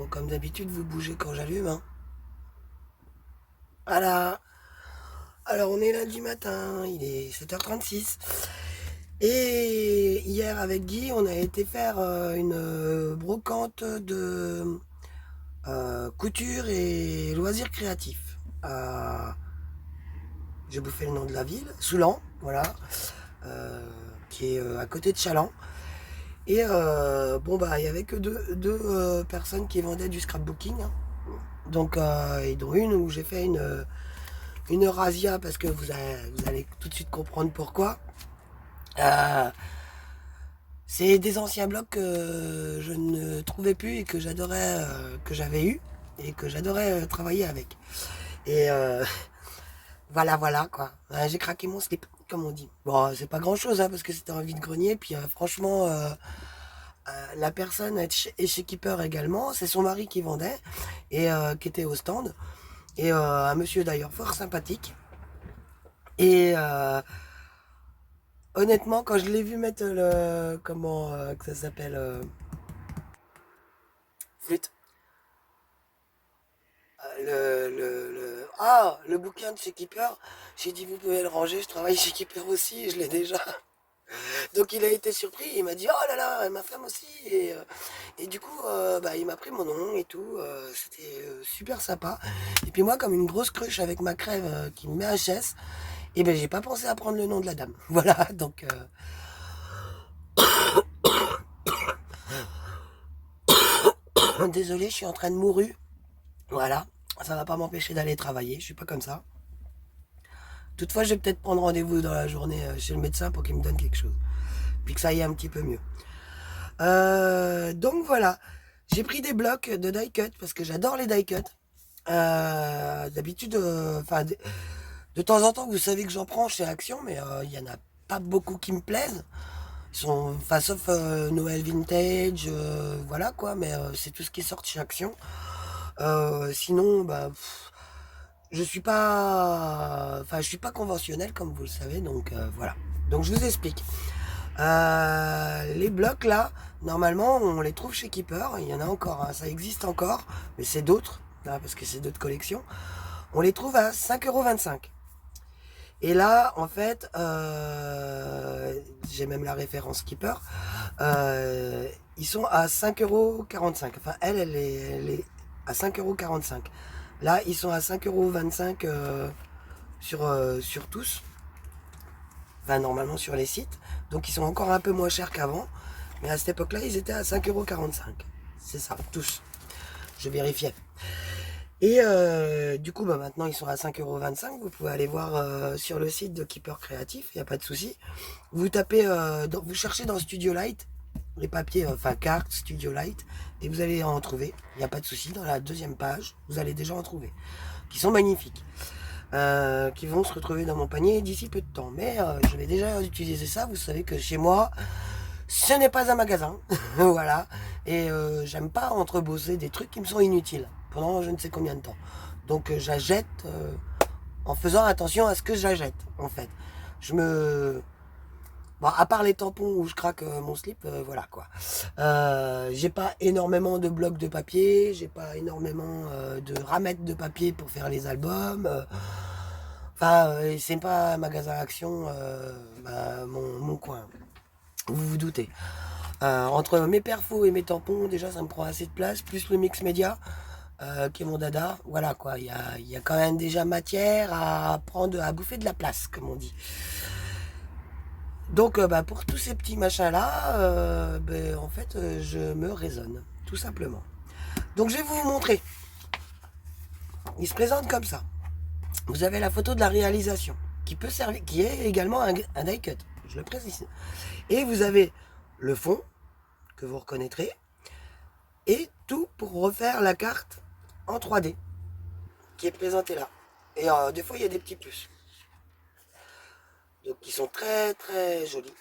Bon, comme d'habitude, vous bougez quand j'allume, hein. Voilà. Alors, on est lundi matin, il est 7h36. Et hier, avec Guy, on a été faire une brocante de couture et loisirs créatifs. J'ai bouffé le nom de la ville, Soulan, voilà, euh, qui est à côté de Chaland. Et bon, bah, il y avait que deux personnes qui vendaient du scrapbooking, hein. Donc, et dont une où j'ai fait une razzia parce que vous allez tout de suite comprendre pourquoi. Euh, c'est des anciens blocs que je ne trouvais plus et que j'adorais, que j'avais eu et que j'adorais travailler avec. Et voilà, voilà quoi. J'ai craqué mon slip, comme on dit. Bon, c'est pas grand chose hein, parce que c'était un vide-grenier. Puis franchement, la personne est chez Keeper également. C'est son mari qui vendait et qui était au stand. Et un monsieur d'ailleurs fort sympathique. Et honnêtement, quand je l'ai vu mettre le. Comment que ça s'appelle flûte. Le bouquin de chez Keeper. J'ai dit, vous pouvez le ranger, je travaille chez Keeper aussi, et je l'ai déjà. Donc il a été surpris, il m'a dit, oh là là, ma femme aussi. Et du coup, bah, il m'a pris mon nom et tout. C'était super sympa. Et puis moi, comme une grosse cruche avec ma crève qui me met HS, et ben j'ai pas pensé à prendre le nom de la dame. Voilà, donc. Désolé, je suis en train de mourir. Voilà, ça va pas m'empêcher d'aller travailler, je suis pas comme ça. Toutefois, je vais peut-être prendre rendez-vous dans la journée chez le médecin pour qu'il me donne quelque chose. Puis que ça aille un petit peu mieux. Donc voilà, j'ai pris des blocs de die cut parce que j'adore les die cut. D'habitude, enfin, de temps en temps, vous savez que j'en prends chez Action, mais il y en a pas beaucoup qui me plaisent. Ils sont, enfin, sauf Noël Vintage, voilà quoi, mais c'est tout ce qui sort chez Action. Sinon, bah, je suis pas conventionnel comme vous le savez, donc voilà. Donc je vous explique. Les blocs là, normalement, on les trouve chez Keeper. Il y en a encore, hein, ça existe encore, mais c'est d'autres, hein, parce que c'est d'autres collections. On les trouve à 5,25 €. Et là, en fait, j'ai même la référence Keeper. Ils sont à 5,45 €. Enfin, elle est à 5,45 €. Là, ils sont à 5,25 € sur tous. Enfin, normalement sur les sites. Donc, ils sont encore un peu moins chers qu'avant. Mais à cette époque-là, ils étaient à 5,45 €. C'est ça, tous. Je vérifiais. Et du coup, bah, maintenant, ils sont à 5,25 €. Vous pouvez aller voir sur le site de Keeper Créatif, il n'y a pas de souci. Vous tapez, vous cherchez dans Studio Light, les papiers, enfin cartes Studio Light, et vous allez en trouver. Il n'y a pas de souci. Dans la deuxième page, vous allez déjà en trouver. Qui sont magnifiques. Qui vont se retrouver dans mon panier d'ici peu de temps. Mais je vais déjà utiliser ça. Vous savez que chez moi, ce n'est pas un magasin. Voilà. Et j'aime pas entrebosser des trucs qui me sont inutiles pendant je ne sais combien de temps. Donc j'achète en faisant attention à ce que j'achète, en fait. Je me... Bon, à part les tampons où je craque mon slip, voilà quoi. J'ai pas énormément de blocs de papier, j'ai pas énormément de ramettes de papier pour faire les albums. Enfin, c'est pas un magasin Action, bah, mon coin. Vous vous doutez. Entre mes perfos et mes tampons, déjà ça me prend assez de place, plus le mix média, qui est mon dada. Voilà quoi, il y a quand même déjà matière à prendre, à bouffer de la place, comme on dit. Donc bah, pour tous ces petits machins-là, ben, en fait, je me raisonne, tout simplement. Donc je vais vous montrer. Il se présente comme ça. Vous avez la photo de la réalisation, qui peut servir, qui est également un die cut, je le précise. Et vous avez le fond, que vous reconnaîtrez, et tout pour refaire la carte en 3D, qui est présentée là. Et des fois, il y a des petits plus. Donc, qui sont très très jolis.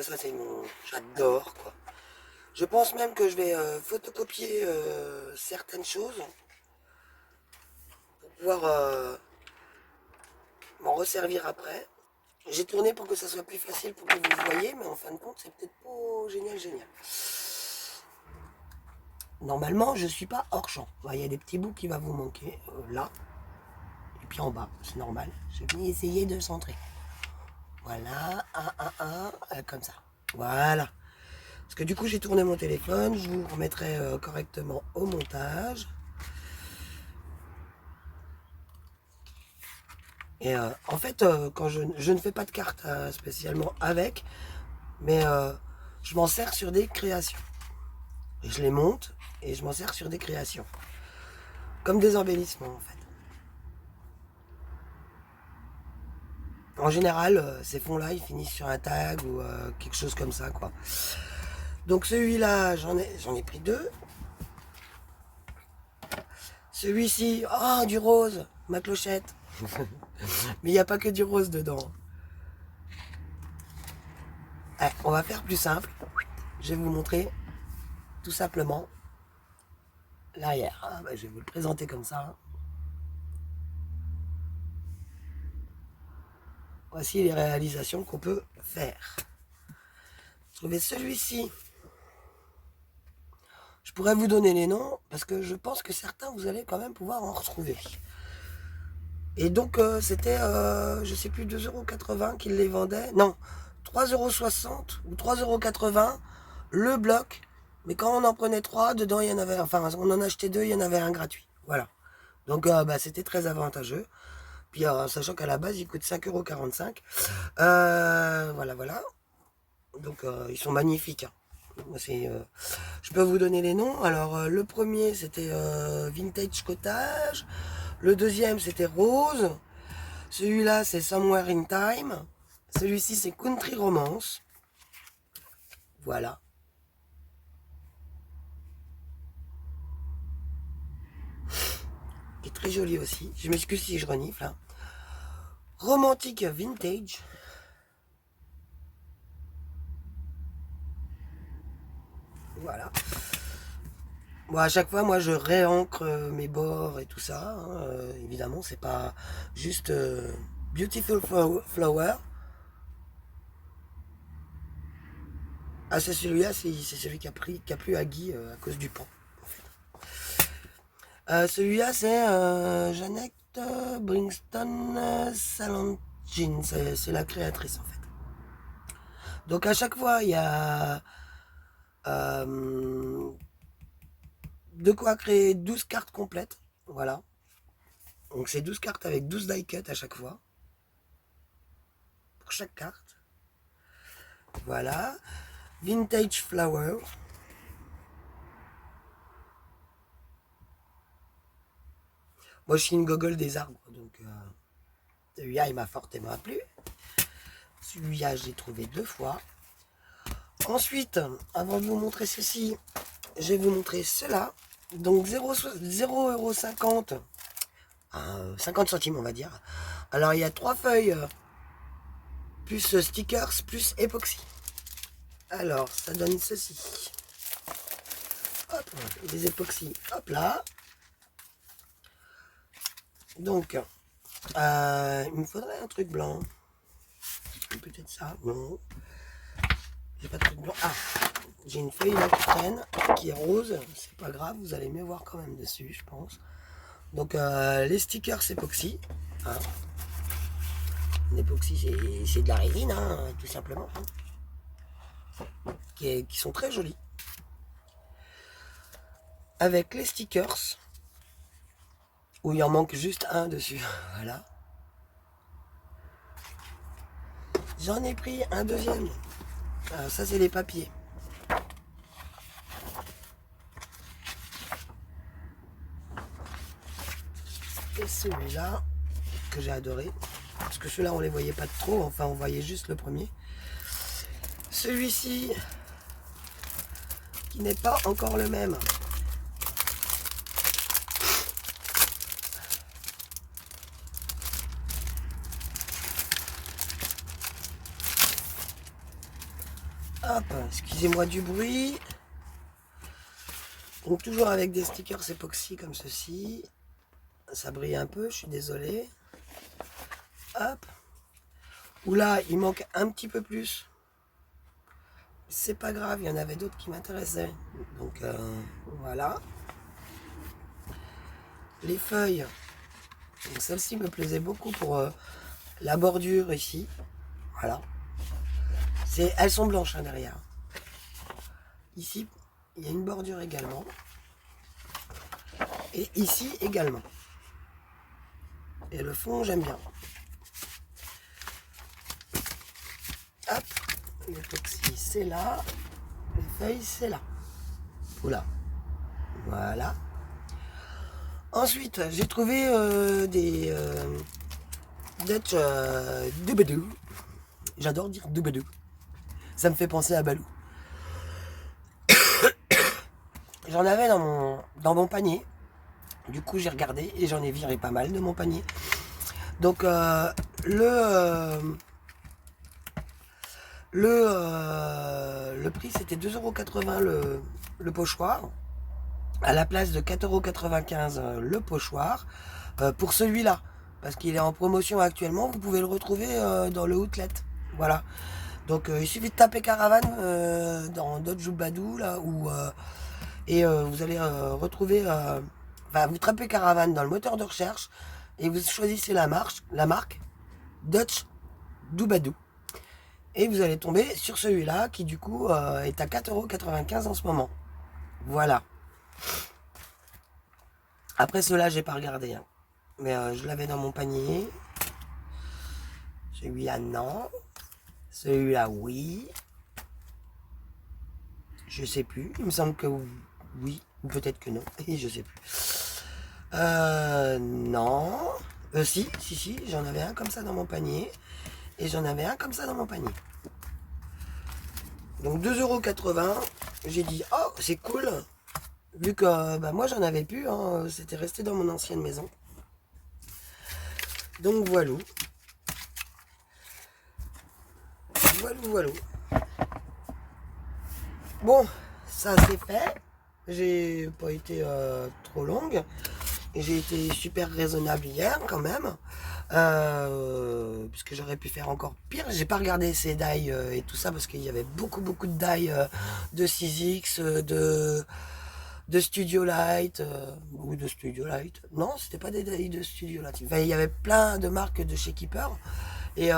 Ça, c'est mon... J'adore, quoi. Je pense même que je vais photocopier certaines choses pour pouvoir m'en resservir après. J'ai tourné pour que ça soit plus facile pour que vous voyez, mais en fin de compte, c'est peut-être pas génial, génial. normalement, je suis pas hors champ. Il y a des petits bouts qui vont vous manquer, là, et puis en bas, c'est normal. Je vais essayer de centrer. Voilà, comme ça. Voilà. Parce que du coup, j'ai tourné mon téléphone, je vous remettrai correctement au montage. Et en fait, quand je ne fais pas de carte spécialement avec, mais je m'en sers sur des créations. Et je les monte et je m'en sers sur des créations. Comme des embellissements en fait. En général, ces fonds-là, ils finissent sur un tag ou quelque chose comme ça, quoi. Donc celui-là, j'en ai pris deux. Celui-ci, oh, du rose, ma clochette. Mais il n'y a pas que du rose dedans. On va faire plus simple. Je vais vous montrer tout simplement l'arrière. Je vais vous le présenter comme ça. Voici les réalisations qu'on peut faire. Trouvez celui-ci. Je pourrais vous donner les noms parce que je pense que certains vous allez quand même pouvoir en retrouver. Et donc c'était, je sais plus, 2,80 € qu'ils les vendaient. Non, 3,60 € ou 3,80 € le bloc. Mais quand on en prenait 3, dedans il y en avait, enfin on en achetait 2, il y en avait un gratuit. Voilà. Donc c'était très avantageux. Puis sachant qu'à la base il coûte 5,45 €. Voilà. Donc ils sont magnifiques. Hein. Je peux vous donner les noms. Alors le premier c'était Vintage Cottage. Le deuxième c'était Rose. Celui-là c'est Somewhere in Time. Celui-ci c'est Country Romance. Voilà. Qui est très joli aussi. Je m'excuse si je renifle. Hein. Romantique Vintage. Voilà. Bon, à chaque fois, moi, je réancre mes bords et tout ça. Hein. Évidemment, c'est pas juste Beautiful Flower. Ah, c'est celui-là, c'est celui qui a plu à Guy à cause du pan. En fait. Celui-là, c'est Jeannette Brinston Salangin. C'est la créatrice, en fait. Donc, à chaque fois, il y a de quoi créer 12 cartes complètes. Voilà. Donc, c'est 12 cartes avec 12 die cut à chaque fois. Pour chaque carte. Voilà. Vintage Flower. Moi, je suis une gogole des arbres, donc celui-là, il m'a fortement plu. Celui-là, j'ai trouvé 2 fois. Ensuite, avant de vous montrer ceci, je vais vous montrer cela. Donc 0,50 €, 50 centimes, on va dire. Alors, il y a 3 feuilles, plus stickers, plus époxy. Alors, ça donne ceci. Hop, les époxys, hop là. Donc, il me faudrait un truc blanc. Peut-être ça, non. J'ai pas de truc blanc. Ah, j'ai une feuille là qui traîne, qui est rose. C'est pas grave, vous allez mieux voir quand même dessus, je pense. Donc, les stickers époxy. Hein. L'époxy, c'est de la résine, hein, tout simplement. Hein. Qui sont très jolis. Avec les stickers, où il en manque juste un dessus. Voilà. J'en ai pris un deuxième. Alors, ça, c'est les papiers. Et celui-là, que j'ai adoré. Parce que ceux-là, on les voyait pas trop. Enfin, on voyait juste le premier. Celui-ci, qui n'est pas encore le même. Hop, excusez-moi du bruit. Donc toujours avec des stickers époxy comme ceci. Ça brille un peu, je suis désolé. Hop. Où là, il manque un petit peu plus c'est pas grave, il y en avait d'autres qui m'intéressaient. Donc voilà. Les feuilles, celle-ci me plaisait beaucoup pour la bordure ici. Voilà. Elles sont blanches hein, derrière. Ici, il y a une bordure également. Et ici également. Et le fond, j'aime bien. Hop, l'époxy, c'est là. Les feuilles, c'est là. Oula. Voilà. Ensuite, j'ai trouvé des Dutch Doobadoo. J'adore dire Doobadoo. Ça me fait penser à Balou. J'en avais dans mon panier. Du coup, j'ai regardé et j'en ai viré pas mal de mon panier. Donc, le prix, c'était 2,80 € le pochoir. À la place de 4,95 € le pochoir. Pour celui-là. Parce qu'il est en promotion actuellement. Vous pouvez le retrouver dans le outlet. Voilà. Donc, il suffit de taper caravane dans Dodge Doobadoo, là, et vous allez retrouver... vous tapez caravane dans le moteur de recherche et vous choisissez la marque Dutch Doobadoo. Et vous allez tomber sur celui-là qui du coup est à 4,95 € en ce moment. Voilà. Après cela, j'ai pas regardé. Hein. Mais je l'avais dans mon panier. Celui-là, non. Celui-là, oui. Je sais plus. Il me semble que oui. Ou peut-être que non. Et je sais plus. Non. Si, j'en avais un comme ça dans mon panier. Et j'en avais un comme ça dans mon panier. Donc 2,80 €. J'ai dit, oh, c'est cool. Vu que moi, j'en avais plus. Hein, c'était resté dans mon ancienne maison. Donc voilà. Voilà. Bon, ça c'est fait. J'ai pas été trop longue. Et j'ai été super raisonnable hier quand même. Puisque j'aurais pu faire encore pire. J'ai pas regardé ces die et tout ça parce qu'il y avait beaucoup de die de 6X, de Studio Light ou de Studio Light. Non, c'était pas des die de Studio Light. Enfin, il y avait plein de marques de chez Keeper et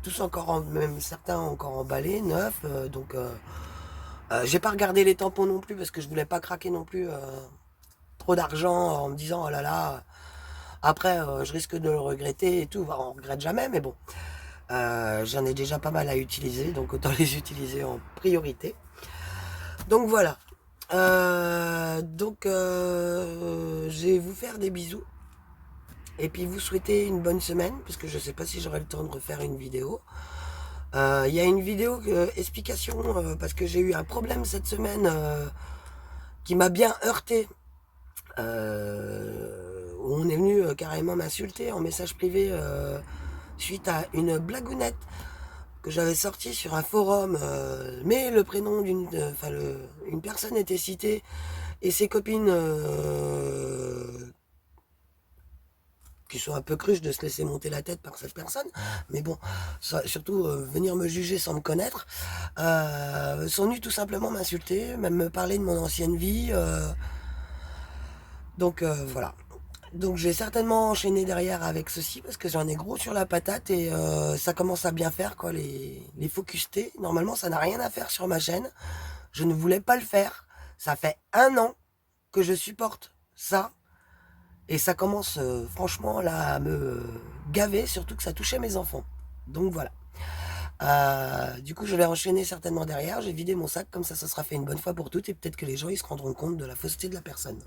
tous encore, même certains encore emballés, neufs. Donc j'ai pas regardé les tampons non plus parce que je voulais pas craquer non plus trop d'argent en me disant oh là là. Après, je risque de le regretter et tout. Enfin, on regrette jamais, mais bon. J'en ai déjà pas mal à utiliser, donc autant les utiliser en priorité. Donc voilà. Je vais vous faire des bisous. Et puis vous souhaiter une bonne semaine, parce que je sais pas si j'aurai le temps de refaire une vidéo. Il y a une vidéo explication, parce que j'ai eu un problème cette semaine qui m'a bien heurté. On est venu carrément m'insulter en message privé suite à une blagounette que j'avais sortie sur un forum, mais le prénom une personne était citée et ses copines qui sont un peu cruches de se laisser monter la tête par cette personne, mais bon, surtout venir me juger sans me connaître, sont venus tout simplement m'insulter, même me parler de mon ancienne vie. Donc voilà. Donc j'ai certainement enchaîné derrière avec ceci parce que j'en ai gros sur la patate et ça commence à bien faire quoi les focus T. Normalement ça n'a rien à faire sur ma chaîne. Je ne voulais pas le faire. Ça fait 1 an que je supporte ça. Et ça commence franchement là à me gaver, surtout que ça touchait mes enfants. Donc voilà. Du coup je vais enchaîner certainement derrière. J'ai vidé mon sac, comme ça sera fait une bonne fois pour toutes et peut-être que les gens ils se rendront compte de la fausseté de la personne.